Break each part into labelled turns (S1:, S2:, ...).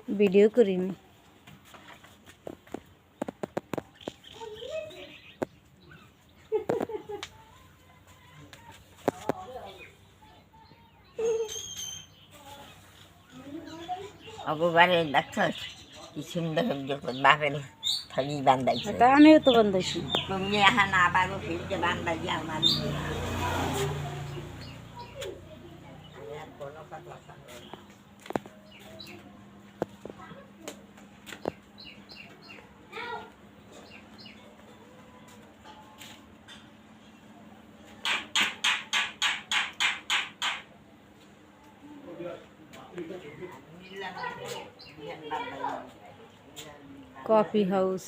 S1: Video করিনি।
S2: অগবারে doctor কি সুন্দর বাপের থালি বান্ধাইছে।
S1: তা আমিও তো বান্ধাইছি।
S2: তুমি এখন আবারও ফিরতে বান্ধাই আমার
S1: কফি হাউস।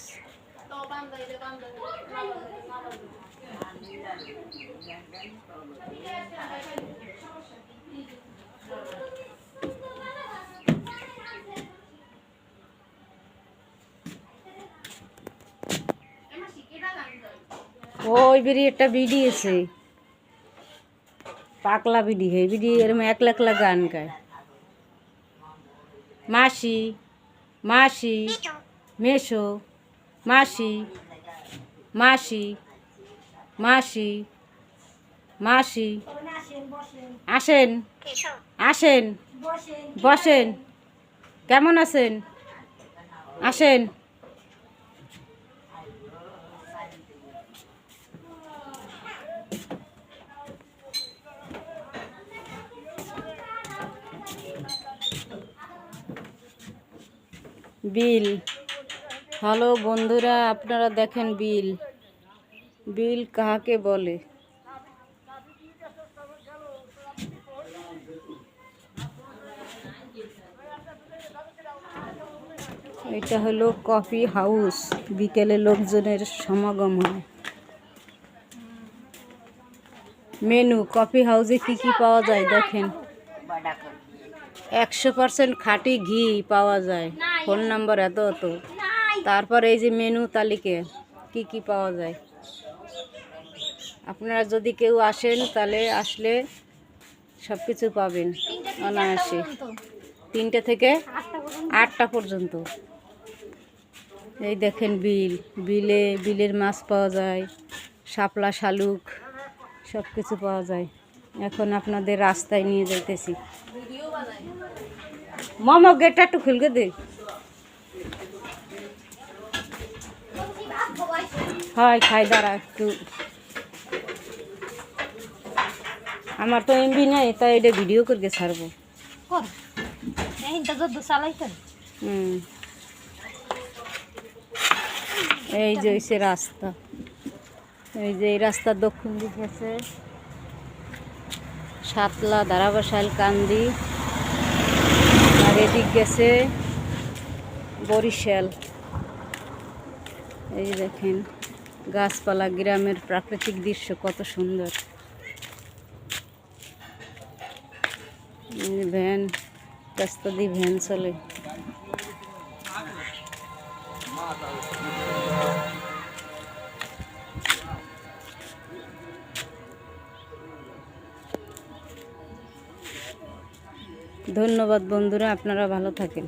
S1: ওই বেরি একটা বিডি আছে, পাকলা বিডি। হে বিডি এরম একলা একলা গান গায়। মাসি মাসি মেশো, মাসি মাসি মাসি মাসি, আসেন আসেন বসেন, কেমন আছেন, আসেন। বিল। হ্যালো বন্ধুরা, আপনারা দেখেন বিল। বিল কাহাকে বলে? এটা হলো কফি হাউস। বিকেলে লোকজনের সমাগম হয়। মেনু কফি হাউসে কি কি পাওয়া যায় দেখেন। 100% খাঁটি ঘি পাওয়া যায়। ফোন নাম্বার এত এত। তারপর এই যে মেনু তালিকা কি কি পাওয়া যায়। আপনারা যদি কেউ আসেন তাহলে আসলে সব কিছু পাবেন অনায়াসে। 3টা থেকে 8টা পর্যন্ত। এই দেখেন বিল। বিলের মাছ পাওয়া যায়, শাপলা শালুক সব কিছু পাওয়া যায়। এখন আপনাদের রাস্তায় নিয়ে যাইতেছি। মোমো গেটটা একটু খুলকে দে। হয় খাই, দাঁড়া একটু। আমার তো এমবি নাই, তাই এটা ভিডিও করে ছাড়বো। এই যে হইছে রাস্তা। এই যে এই রাস্তার দক্ষিণ দিকে আছে সাতলা, ধারাবাসাইল, কান্দি। আর এদিক গেছে বরিশাল। এই দেখেন গাছপালা, গ্রামের প্রাকৃতিক দৃশ্য কত সুন্দর। ভ্যান, রাস্তা দিয়ে ভ্যান চলে। ধন্যবাদ বন্ধুরা, আপনারা ভালো থাকেন।